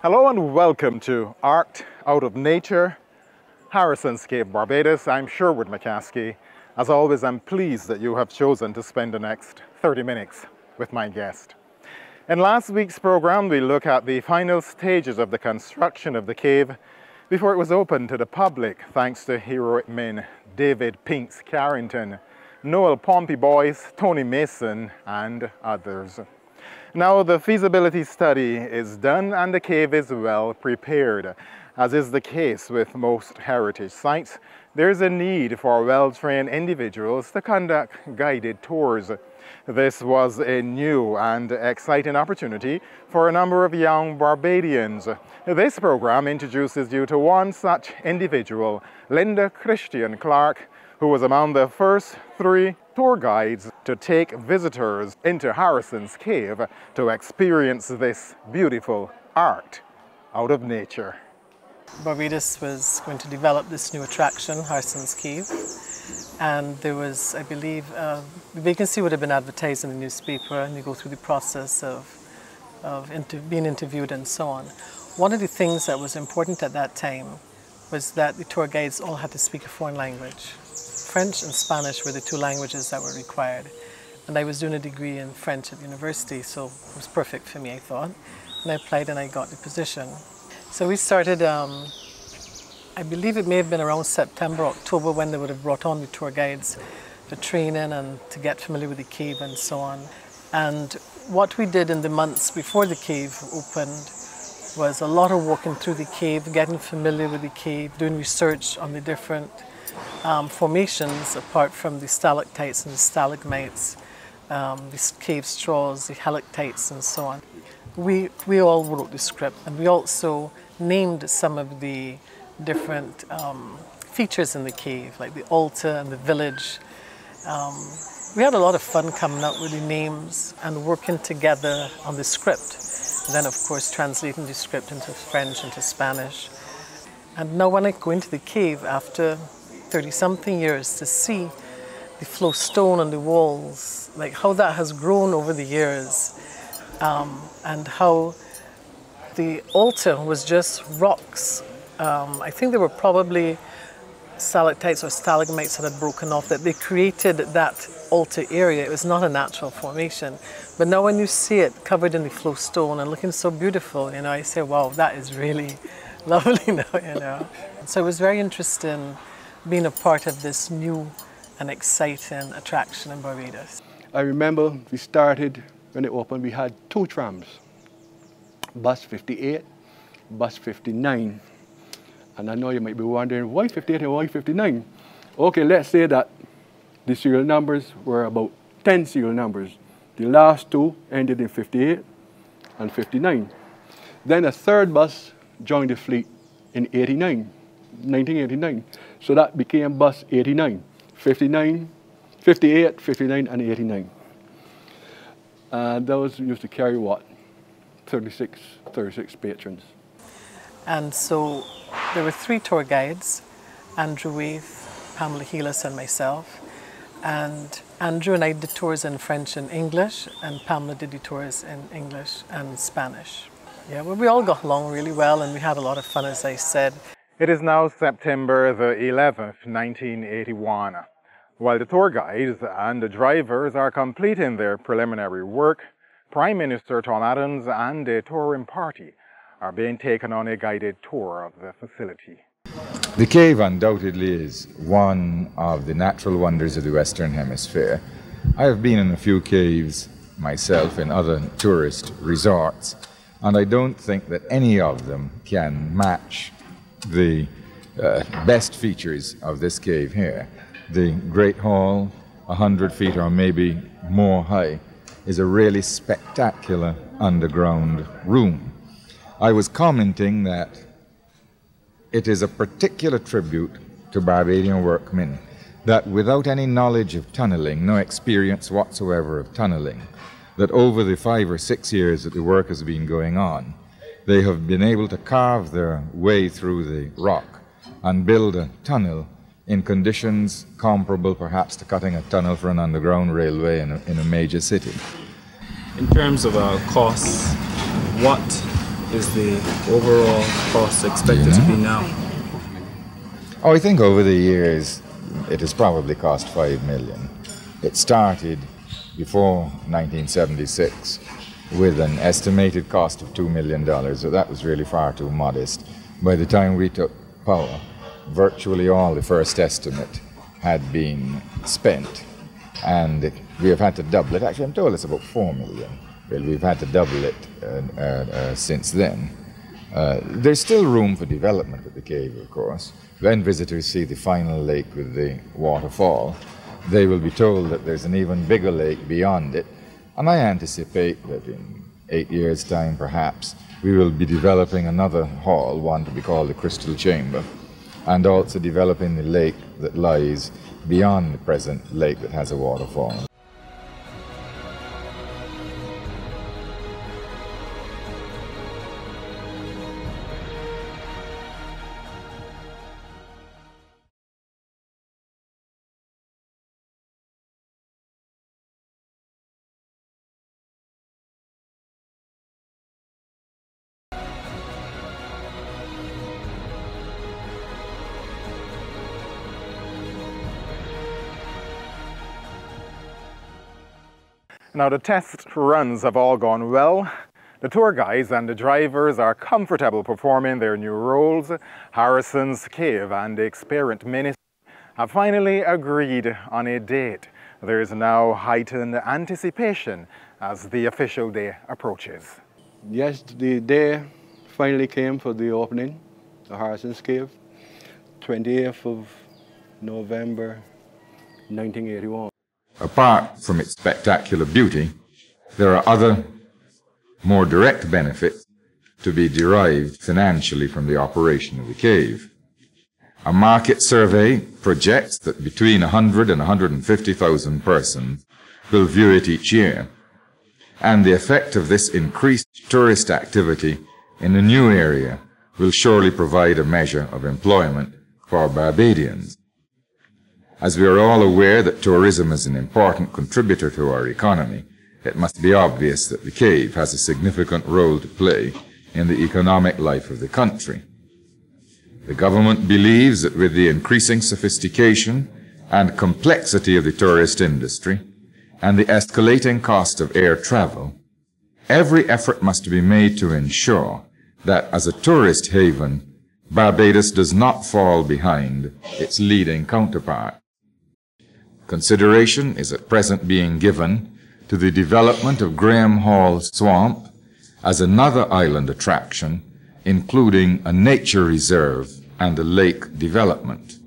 Hello and welcome to Art Out of Nature, Harrison's Cave, Barbados. I'm Sherwood McCaskey. As always, I'm pleased that you have chosen to spend the next 30 minutes with my guest. In last week's program, we look at the final stages of the construction of the cave before it was opened to the public, thanks to heroic men David Pinks Carrington, Noel Pompey Boyce, Tony Mason, and others. Now the feasibility study is done and the cave is well prepared. As is the case with most heritage sites, there's a need for well-trained individuals to conduct guided tours. This was a new and exciting opportunity for a number of young Barbadians. This program introduces you to one such individual, Linda Christian Clark, who was among the first 3 tour guides to take visitors into Harrison's Cave to experience this beautiful art out of nature. Barbados was going to develop this new attraction, Harrison's Cave, and there was, I believe, the vacancy would have been advertised in the newspaper, and you go through the process of being interviewed and so on. One of the things that was important at that time was that the tour guides all had to speak a foreign language. French and Spanish were the 2 languages that were required. And I was doing a degree in French at university, so it was perfect for me, I thought. And I applied and I got the position. So we started, I believe it may have been around September, October, when they would have brought on the tour guides for training and to get familiar with the cave and so on. And what we did in the months before the cave opened was a lot of walking through the cave, getting familiar with the cave, doing research on the different formations apart from the stalactites and the stalagmites, the cave straws, the helictites and so on. We all wrote the script, and we also named some of the different features in the cave, like the altar and the village. We had a lot of fun coming up with the names and working together on the script. And then of course translating the script into French, into Spanish. And now when I go into the cave after 30-something years to see the flow stone on the walls, like how that has grown over the years, and how the altar was just rocks. I think there were probably stalactites or stalagmites that had broken off, that they created that altar area. It was not a natural formation. But now when you see it covered in the flow stone and looking so beautiful, you know, I say, wow, that is really lovely now, you know. So it was very interesting being a part of this new and exciting attraction in Barbados. I remember we started, when it opened, we had 2 trams, bus 58, bus 59. And I know you might be wondering, why 58 and why 59? Okay, let's say that the serial numbers were about 10 serial numbers. The last 2 ended in 58 and 59. Then a 3rd bus joined the fleet in 1989. So that became bus 89, 59, 58, 59, and 89. And those used to carry what? 36 patrons. And so there were 3 tour guides, Andrew Waith, Pamela Heelis, and myself. And Andrew and I did tours in French and English, and Pamela did the tours in English and Spanish. Yeah, well, we all got along really well, and we had a lot of fun, as I said. It is now September the 11th, 1981. While the tour guides and the drivers are completing their preliminary work, Prime Minister Tom Adams and a touring party are being taken on a guided tour of the facility. The cave undoubtedly is one of the natural wonders of the Western Hemisphere. I have been in a few caves myself in other tourist resorts, and I don't think that any of them can match the best features of this cave here. The Great Hall, 100 feet or maybe more high, is a really spectacular underground room. I was commenting that it is a particular tribute to Barbadian workmen that without any knowledge of tunneling, no experience whatsoever of tunneling, that over the 5 or 6 years that the work has been going on, they have been able to carve their way through the rock and build a tunnel in conditions comparable perhaps to cutting a tunnel for an underground railway in a major city. In terms of costs, what is the overall cost expected to be now? Oh, I think over the years it has probably cost $5 million. It started before 1976 with an estimated cost of $2 million, so that was really far too modest. By the time we took power, virtually all the first estimate had been spent, and we have had to double it. Actually, I'm told it's about $4 million. Well, we've had to double it since then. There's still room for development at the cave, of course. When visitors see the final lake with the waterfall, they will be told that there's an even bigger lake beyond it. And I anticipate that in 8 years' time, perhaps, we will be developing another hall, one to be called the Crystal Chamber, and also developing the lake that lies beyond the present lake that has a waterfall. Now, the test runs have all gone well. The tour guides and the drivers are comfortable performing their new roles. Harrison's Cave and the experienced minister have finally agreed on a date. There is now heightened anticipation as the official day approaches. Yes, the day finally came for the opening of Harrison's Cave, 28th of November, 1981. Apart from its spectacular beauty, there are other, more direct benefits to be derived financially from the operation of the cave. A market survey projects that between 100 and 150,000 persons will view it each year, and the effect of this increased tourist activity in a new area will surely provide a measure of employment for Barbadians. As we are all aware that tourism is an important contributor to our economy, it must be obvious that the cave has a significant role to play in the economic life of the country. The government believes that with the increasing sophistication and complexity of the tourist industry and the escalating cost of air travel, every effort must be made to ensure that as a tourist haven, Barbados does not fall behind its leading counterpart. Consideration is at present being given to the development of Graham Hall Swamp as another island attraction, including a nature reserve and a lake development.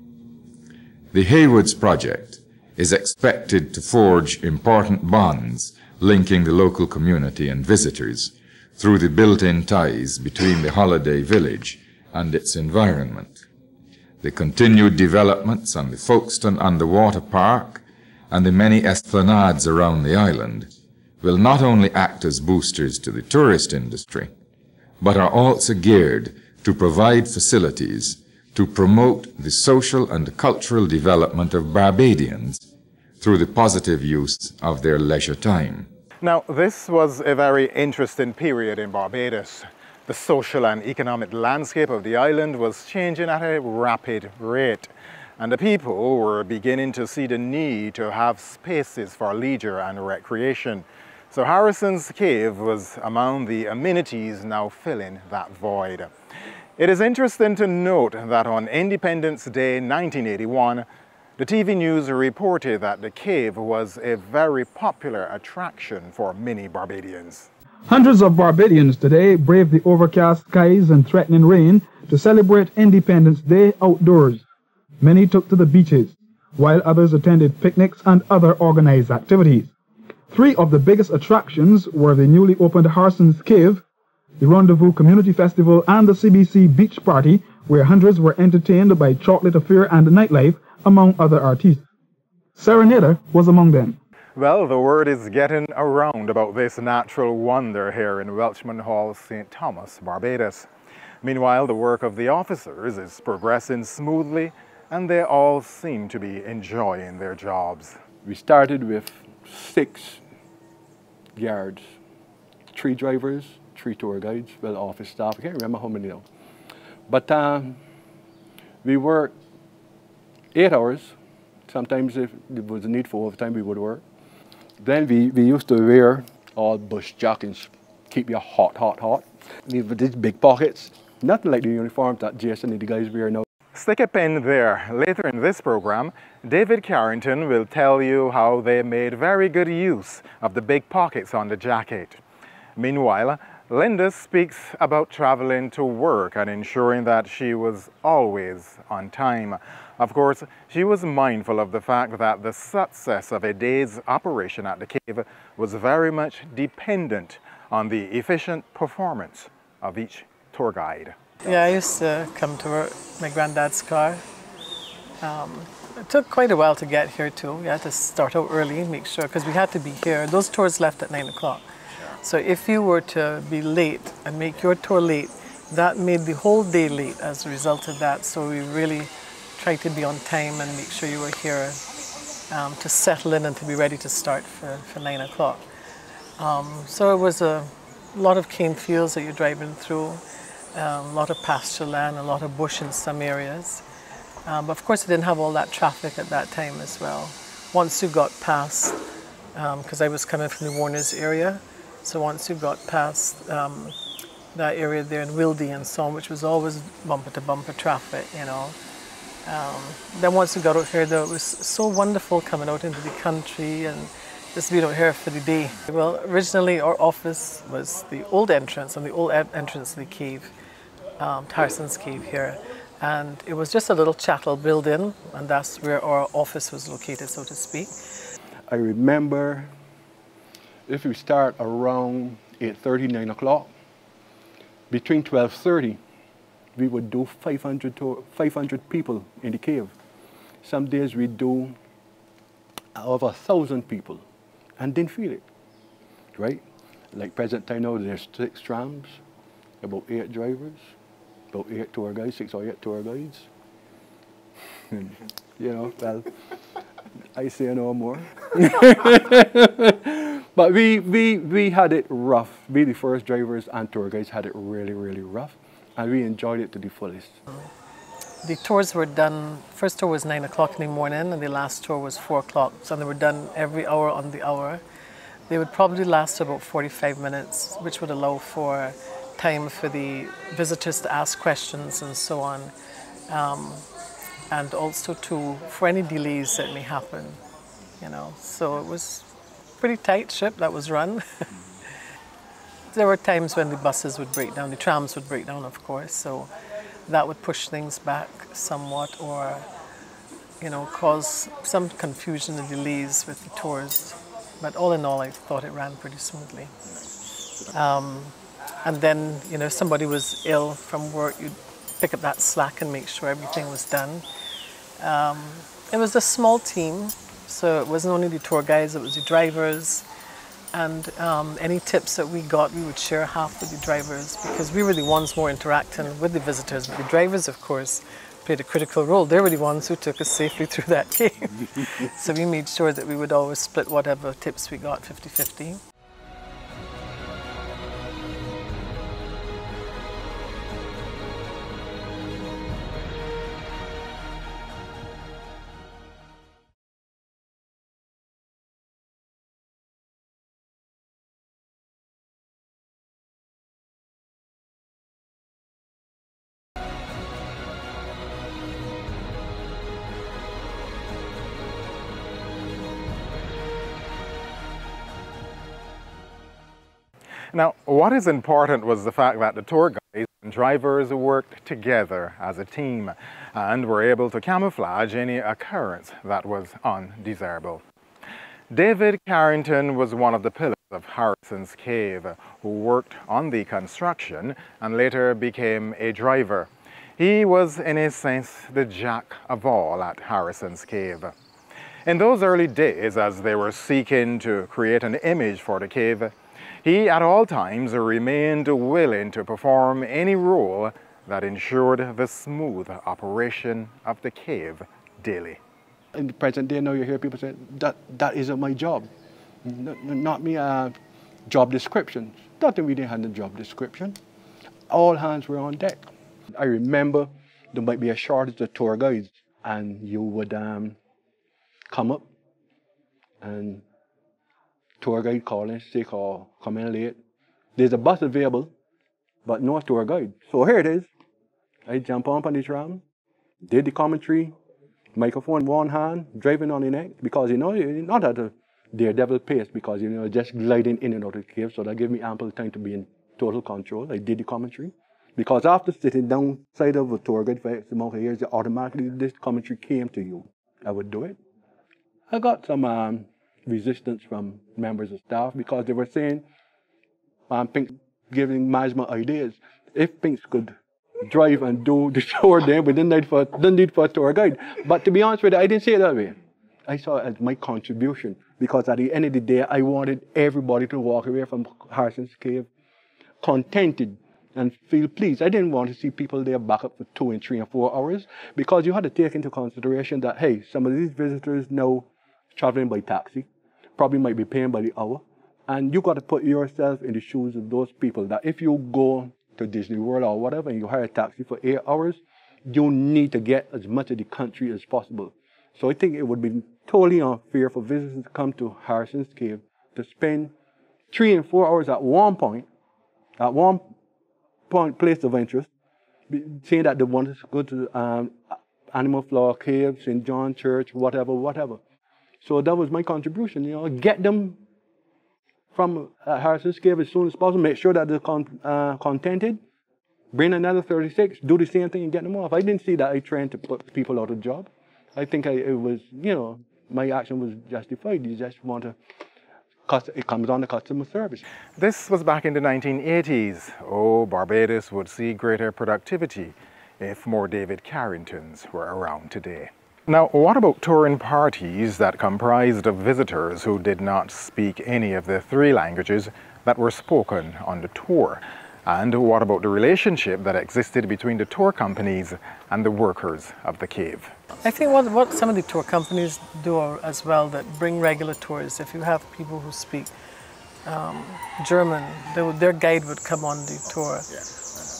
The Haywoods project is expected to forge important bonds linking the local community and visitors through the built-in ties between the holiday village and its environment. The continued developments on the Folkestone Underwater Park and the many esplanades around the island will not only act as boosters to the tourist industry, but are also geared to provide facilities to promote the social and cultural development of Barbadians through the positive use of their leisure time. Now, this was a very interesting period in Barbados. The social and economic landscape of the island was changing at a rapid rate, and the people were beginning to see the need to have spaces for leisure and recreation. So Harrison's Cave was among the amenities now filling that void. It is interesting to note that on Independence Day 1981, the TV news reported that the cave was a very popular attraction for many Barbadians. Hundreds of Barbadians today brave the overcast skies and threatening rain to celebrate Independence Day outdoors. Many took to the beaches, while others attended picnics and other organized activities. Three of the biggest attractions were the newly opened Harrison's Cave, the Rendezvous Community Festival, and the CBC Beach Party, where hundreds were entertained by chocolate affair and nightlife, among other artists. Serenada was among them. Well, the word is getting around about this natural wonder here in Welchman Hall, St. Thomas, Barbados. Meanwhile, the work of the officers is progressing smoothly, and they all seem to be enjoying their jobs. We started with 6 guards, 3 drivers, 3 tour guides, well, office staff, I can't remember how many now. But we worked 8 hours. Sometimes if there was a need for overtime, we would work. Then we used to wear all bush jackets, keep you hot, hot, hot. With these big pockets, nothing like the uniforms that Jason and the guys wear now. Stick a pin there. Later in this program, David Carrington will tell you how they made very good use of the big pockets on the jacket. Meanwhile, Linda speaks about traveling to work and ensuring that she was always on time. Of course, she was mindful of the fact that the success of a day's operation at the cave was very much dependent on the efficient performance of each tour guide. Yeah, I used to come to work my granddad's car. It took quite a while to get here too. We had to start out early, make sure, because we had to be here. Those tours left at 9 o'clock. So if you were to be late and make your tour late, that made the whole day late as a result of that. So we really tried to be on time and make sure you were here to settle in and to be ready to start for 9 o'clock. So it was a lot of cane fields that you're driving through, a lot of pasture land, a lot of bush in some areas. But of course, it didn't have all that traffic at that time as well. Once you got past, because I was coming from the Warners area, so once you got past that area there in Wildy and so on, which was always bumper to bumper traffic, you know. Then once we got out here, though, it was so wonderful coming out into the country and just being out here for the day. Well, originally our office was the old entrance, on the old entrance to the cave, Harrison's Cave here. And it was just a little chattel building, and that's where our office was located, so to speak. I remember if we start around 8:30, 9 o'clock, between 12:30, we would do 500 people in the cave. Some days we do over 1,000 people and didn't feel it, right? Like present time now, there's 6 trams, about 8 drivers, about 8 tour guides, 6 or 8 tour guides. You know, well, I say no more. But we had it rough. We, the first drivers and tour guides, had it really, really rough. And we enjoyed it to the fullest. The tours were done, first tour was 9 o'clock in the morning and the last tour was 4 o'clock. So they were done every hour on the hour. They would probably last about 45 minutes, which would allow for time for the visitors to ask questions and so on. And also for any delays that may happen, you know. So it was a pretty tight ship that was run. There were times when the buses would break down, the trams would break down, of course, so that would push things back somewhat or, you know, cause some confusion and delays with the tours. But all in all, I thought it ran pretty smoothly. And then, you know, if somebody was ill from work, you'd pick up that slack and make sure everything was done. It was a small team, so it wasn't only the tour guides, it was the drivers. And any tips that we got, we would share half with the drivers because we were the ones more interacting with the visitors. But the drivers, of course, played a critical role. They were the ones who took us safely through that cave. So we made sure that we would always split whatever tips we got 50-50. Now, what is important was the fact that the tour guides and drivers worked together as a team and were able to camouflage any occurrence that was undesirable. David Carrington was one of the pillars of Harrison's Cave, who worked on the construction and later became a driver. He was, in a sense, the jack of all at Harrison's Cave. In those early days, as they were seeking to create an image for the cave, he at all times remained willing to perform any role that ensured the smooth operation of the cave daily. In the present day now, you hear people say, that isn't my job. Not me job descriptions. nothing we didn't have the job description. All hands were on deck. I remember there might be a shortage of tour guides, and you would come up and tour guide calling, sick or coming late. There's a bus available, but no tour guide. So here it is. I jump on the tram, did the commentary, microphone one hand, driving on the next, because you're not at a daredevil pace, because just gliding in and out of the cave, so that gave me ample time to be in total control. I did the commentary. Because after sitting downside of a tour guide for X amount of years, automatically this commentary came to you. I would do it. I got some resistance from members of staff because they were saying, Pink giving management ideas. If Pinks could drive and do the tour then, we didn't need for a tour guide. But to be honest with you, I didn't say it that way. I saw it as my contribution, because at the end of the day, I wanted everybody to walk away from Harrison's Cave contented and feel pleased. I didn't want to see people there back up for 2 and 3 and 4 hours, because you had to take into consideration that, hey, some of these visitors now traveling by taxi, probably might be paying by the hour, and you got to put yourself in the shoes of those people that if you go to Disney World or whatever and you hire a taxi for 8 hours, you need to get as much of the country as possible. So I think it would be totally unfair for visitors to come to Harrison's Cave to spend 3 and 4 hours at one point place of interest, saying that they want to go to Animal Flower Cave, St. John Church, whatever. So that was my contribution, get them from Harrison's Cave as soon as possible, make sure that they're contented, bring another 36, do the same thing and get them off. I didn't see that I trained to put people out of job. I think it was, my action was justified. You just want to, it comes on the customer service. This was back in the 1980s. Oh, Barbados would see greater productivity if more David Carringtons were around today. Now, what about touring parties that comprised of visitors who did not speak any of the 3 languages that were spoken on the tour? And what about the relationship that existed between the tour companies and the workers of the cave? I think what some of the tour companies do as well that bring regular tours, if you have people who speak German, their guide would come on the tour.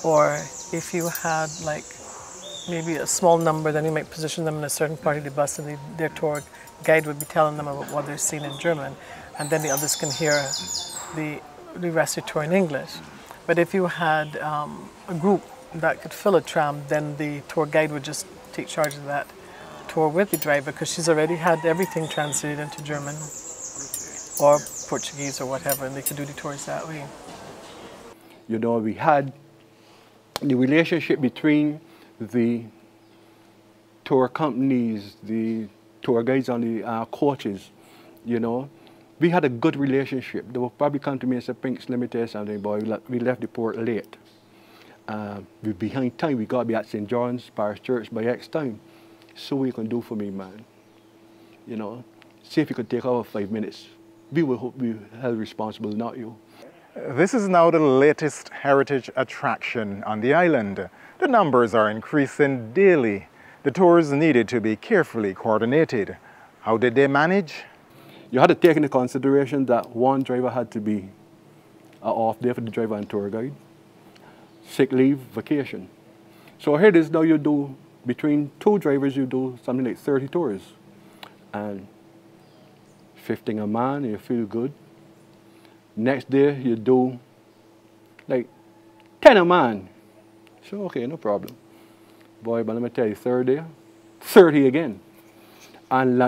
Or if you had like maybe a small number, then you might position them in a certain part of the bus and their tour guide would be telling them about what they're seeing in German, and then the others can hear the rest of the tour in English. But if you had a group that could fill a tram, then the tour guide would just take charge of that tour with the driver, because she's already had everything translated into German or Portuguese or whatever, and they could do the tours that way. We had the relationship between the tour companies, the tour guides on the coaches, we had a good relationship. They would probably come to me and say, Pinks, let me tell you something, boy, we left the port late. We're behind time, we got to be at St. John's Parish Church by X time. So what you can do for me, man? See if you could take over 5 minutes. We will be held responsible, not you. This is now the latest heritage attraction on the island. The numbers are increasing daily. The tours needed to be carefully coordinated. How did they manage? You had to take into consideration that one driver had to be an off day for the driver and tour guide, sick leave, vacation. So here it is, now you do, between 2 drivers, you do something like 30 tours. And 15 a man, you feel good. Next day, you do like 10 a man. So, okay, no problem. Boy, but let me tell you, 3rd day, 30 again. And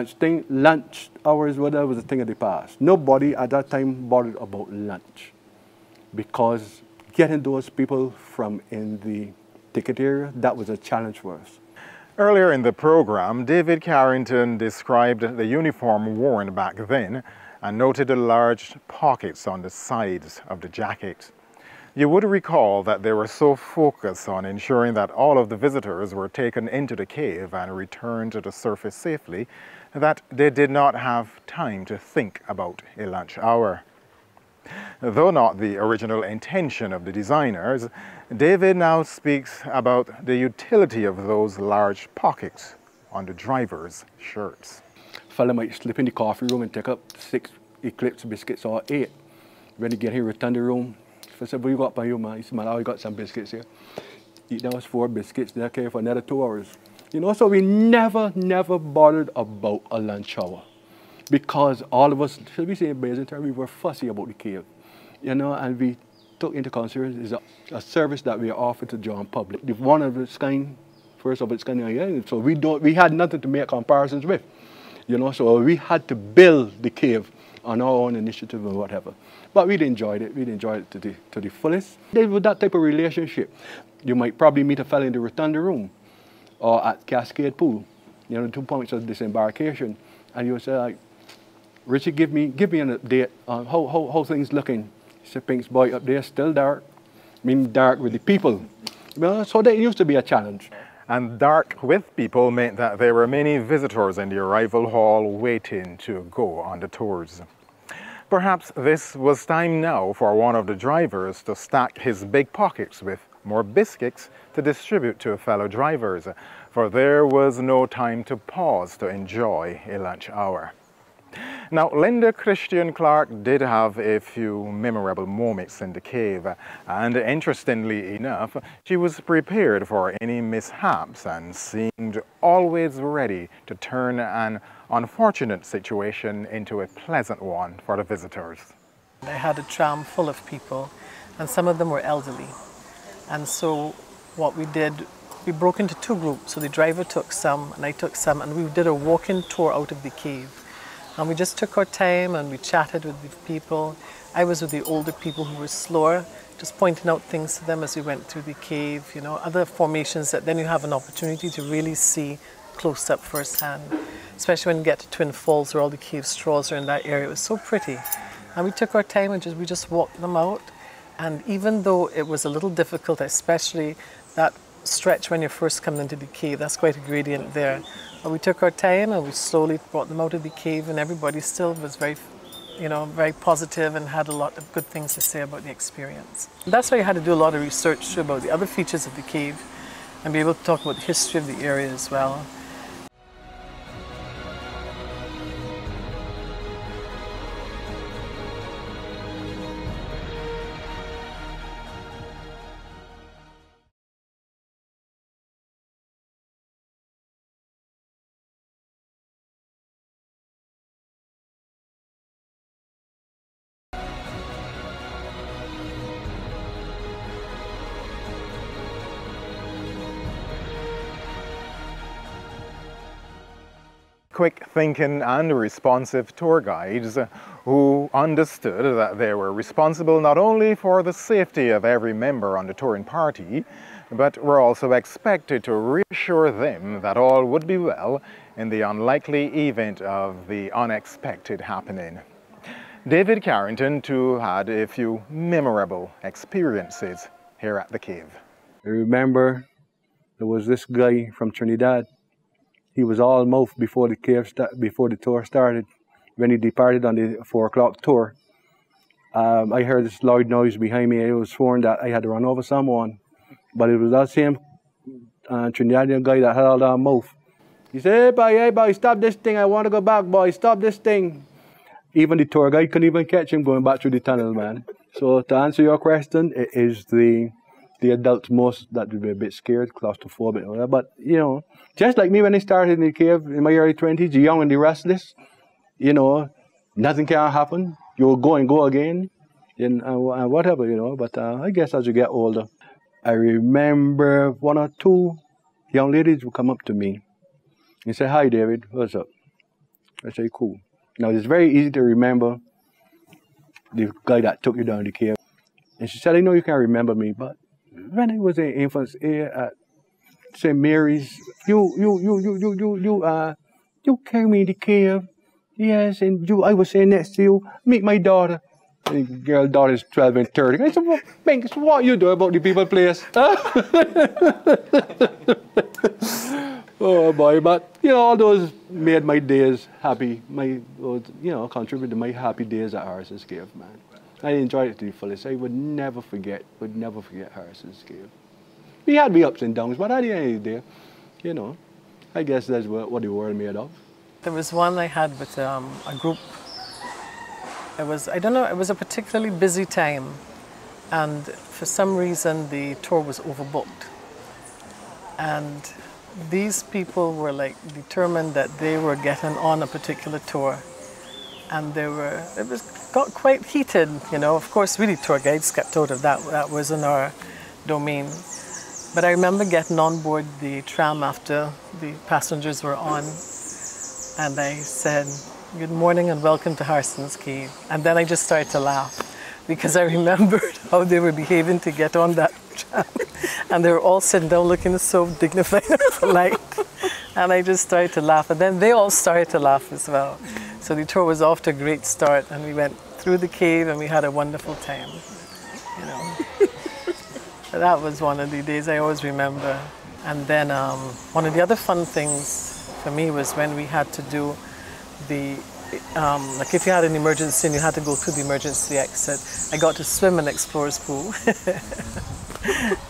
lunch hours, whatever, was a thing of the past. Nobody at that time bothered about lunch, because getting those people from in the ticket area, that was a challenge for us. Earlier in the program, David Carrington described the uniform worn back then and noted the large pockets on the sides of the jacket. You would recall that they were so focused on ensuring that all of the visitors were taken into the cave and returned to the surface safely that they did not have time to think about a lunch hour. Though not the original intention of the designers, David now speaks about the utility of those large pockets on the driver's shirts. A fella might slip in the coffee room and take up 6 Eclipse biscuits or 8. When he get here, return the room, breakfast. I said, "Well, you got by you, man?" He said, "Man, I got some biscuits here." Eat those 4 biscuits, then I came for another 2 hours. You know, so we never bothered about a lunch hour. Because all of us, should we say in basic terms, we were fussy about the cave. You know, and we took into consideration is a service that we offer to John public. The one of its kind, first of its kind, yeah. So we had nothing to make comparisons with. You know, so we had to build the cave on our own initiative and whatever. But we'd enjoyed it. We'd enjoyed it to the fullest. With that type of relationship, you might probably meet a fellow in the Rotunda room or at Cascade Pool, you know, the 2 points of disembarkation, and you would say, like, "Richard, give me an update on how things looking." He said, "Pink's boy up there still dark." I mean, dark with the people. You know, so that used to be a challenge. And dark with people meant that there were many visitors in the arrival hall waiting to go on the tours. Perhaps this was time now for one of the drivers to stack his big pockets with more biscuits to distribute to fellow drivers, for there was no time to pause to enjoy a lunch hour. Now, Linda Christian Clark did have a few memorable moments in the cave, and interestingly enough, she was prepared for any mishaps and seemed always ready to turn an unfortunate situation into a pleasant one for the visitors. I had a tram full of people, and some of them were elderly. And so what we did, we broke into 2 groups. So the driver took some, and I took some, and we did a walking tour out of the cave. And we just took our time and we chatted with the people. I was with the older people who were slower, just pointing out things to them as we went through the cave, you know, other formations that then you have an opportunity to really see close up firsthand, especially when you get to Twin Falls where all the cave straws are in that area. It was so pretty. And we took our time and we just walked them out. And even though it was a little difficult, especially that stretch when you're first coming into the cave, that's quite a gradient there. But we took our time and we slowly brought them out of the cave, and everybody still was very, you know, very positive and had a lot of good things to say about the experience. That's why you had to do a lot of research about the other features of the cave and be able to talk about the history of the area as well. Quick thinking and responsive tour guides who understood that they were responsible not only for the safety of every member on the touring party, but were also expected to reassure them that all would be well in the unlikely event of the unexpected happening. David Carrington too had a few memorable experiences here at the cave. I remember there was this guy from Trinidad. He was all mouth before the tour started. When he departed on the 4 o'clock tour, I heard this loud noise behind me. I was sworn that I had to run over someone, but it was that same Trinidadian guy that had all that mouth. He said, hey boy, stop this thing. I want to go back, boy. Stop this thing. Even the tour guide couldn't even catch him going back through the tunnel, man. So to answer your question, it is the adults most that would be a bit scared, claustrophobic, but you know, just like me when I started in the cave in my early 20s, the young and the restless, you know, nothing can happen. You'll go and go again, and whatever, you know. But I guess as you get older, I remember 1 or 2 young ladies would come up to me and say, "Hi, David, what's up?" I say, "Cool." Now it's very easy to remember the guy that took you down the cave, and she said, "I know you can't remember me, but when I was in infants here at St. Mary's, you came in the cave, yes, and I was saying next to you, meet my daughter." And the girl daughter is 12 and 30. I said, "Well, Binks, what you do about the people place?" Oh boy, but you know, all those made my days happy. Contributed to my happy days at Harrison's Cave, man. I enjoyed it to the fullest. I would never forget Harrison's Cave. We had the ups and downs, but at the end of the day, you know, I guess that's what the world made of. There was one I had with a group. It was, I don't know, it was a particularly busy time. And for some reason, the tour was overbooked. And these people were like determined that they were getting on a particular tour. And got quite heated, you know. Of course, really tour guides kept out of that. That was in our domain. But I remember getting on board the tram after the passengers were on. And I said, "Good morning and welcome to Harson's Cave." And then I just started to laugh because I remembered how they were behaving to get on that tram. And they were all sitting down looking so dignified and polite. And I just started to laugh. And then they all started to laugh as well. So the tour was off to a great start, and we went through the cave and we had a wonderful time, you know. But that was one of the days I always remember. And then one of the other fun things for me was when we had to do the, like if you had an emergency and you had to go through the emergency exit, I got to swim in Explorer's Pool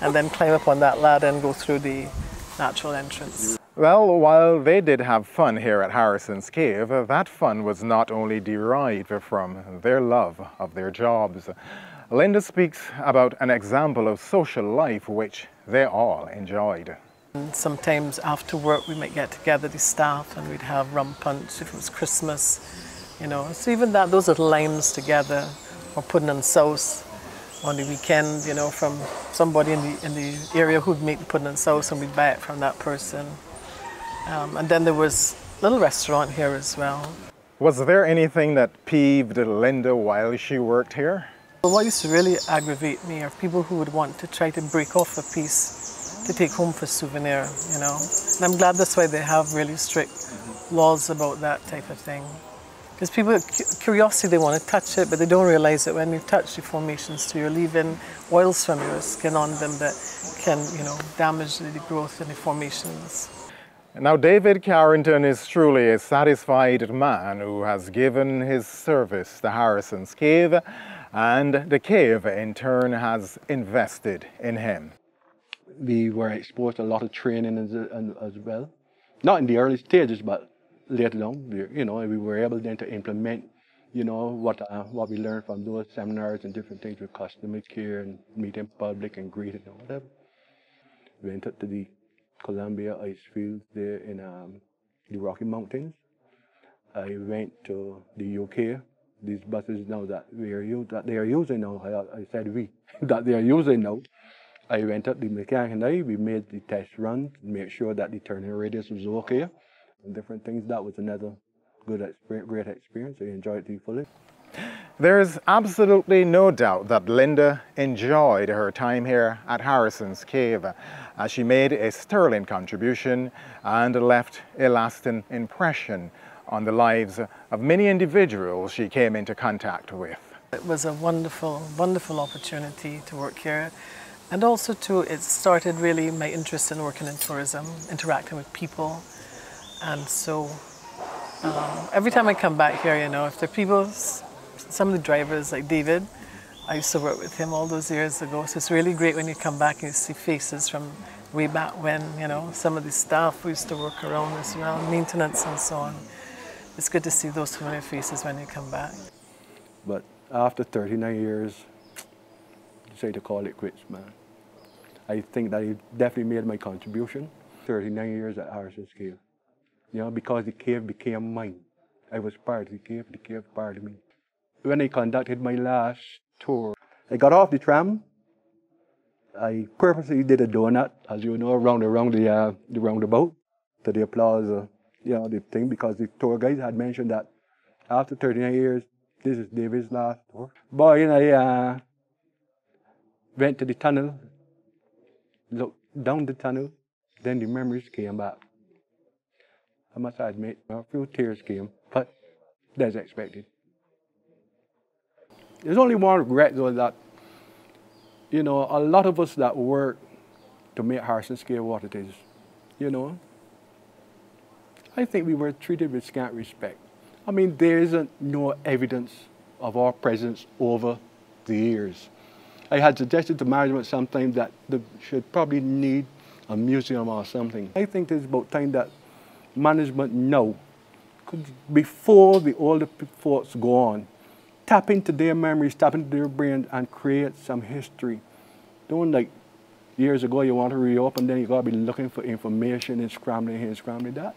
and then climb up on that ladder and go through the natural entrance. Well, while they did have fun here at Harrison's Cave, that fun was not only derived from their love of their jobs. Linda speaks about an example of social life which they all enjoyed. And sometimes after work we might get together, the staff, and we'd have rum punch if it was Christmas, you know. So even that, those little limes together, or pudding and sauce on the weekend, you know, from somebody in the area who'd make the pudding and sauce, and we'd buy it from that person. And then there was a little restaurant here as well. Was there anything that peeved Linda while she worked here? Well, what used to really aggravate me are people who would want to try to break off a piece to take home for souvenir, you know. And I'm glad that's why they have really strict laws about that type of thing. Because people, curiosity, they want to touch it, but they don't realize that when you touch the formations too, you're leaving oils from your skin on them that can, you know, damage the growth in the formations. Now, David Carrington is truly a satisfied man who has given his service to Harrison's Cave, and the cave in turn has invested in him. We were exposed to a lot of training as well. Not in the early stages, but later on, we were able then to implement, you know, what we learned from those seminars and different things with customer care and meeting public and greeting and whatever. We went up to the Columbia ice fields there in the Rocky Mountains. I went to the UK. These buses now that they are using now, I said we, that they are using now. I went up the mechanic and we made the test runs, made sure that the turning radius was okay, and different things. That was another good experience, great experience. I enjoyed it fully. There's absolutely no doubt that Linda enjoyed her time here at Harrison's Cave, as she made a sterling contribution and left a lasting impression on the lives of many individuals she came into contact with. It was a wonderful, wonderful opportunity to work here. And also too, it started really my interest in working in tourism, interacting with people. And so every time I come back here, you know, if there are people, some of the drivers like David, I used to work with him all those years ago. So it's really great when you come back and you see faces from way back when, you know, some of the staff we used to work around as well, maintenance and so on. It's good to see those familiar faces when you come back. But after 39 years, I say to call it quits, man. I think that it definitely made my contribution. 39 years at Harrison's Cave. You know, because the cave became mine. I was part of the cave part of me. When I conducted my last tour, I got off the tram. I purposely did a donut, as you know, around the roundabout, to the applause, you know, the thing, because the tour guide had mentioned that after 39 years, this is David's last tour. Boy, and I went to the tunnel, looked down the tunnel, then the memories came back. I must admit, a few tears came, but that's expected. There's only one regret, though, that, you know, a lot of us that work to make Harrison's Cave what it is, you know, I think we were treated with scant respect. I mean, there isn't no evidence of our presence over the years. I had suggested to management sometimes that they should probably need a museum or something. I think it's about time that management now, before the older folks go on, tap into their memories, tap into their brain, and create some history. Don't like years ago you want to reopen, then you got to be looking for information and scrambling here and scrambling that.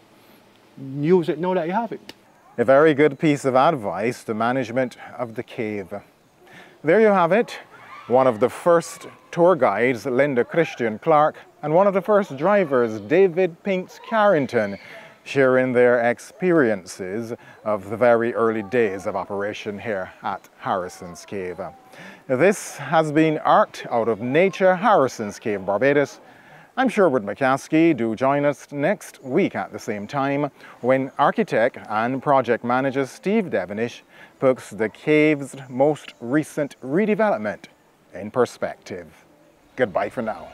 Use it now that you have it. A very good piece of advice, the management of the cave. There you have it. One of the first tour guides, Linda Christian Clark, and one of the first drivers, David Pinks Carrington, sharing their experiences of the very early days of operation here at Harrison's Cave. This has been Arced Out of Nature, Harrison's Cave, Barbados. I'm Sherwood McCaskey. Do join us next week at the same time when architect and project manager Steve Devenish puts the cave's most recent redevelopment in perspective. Goodbye for now.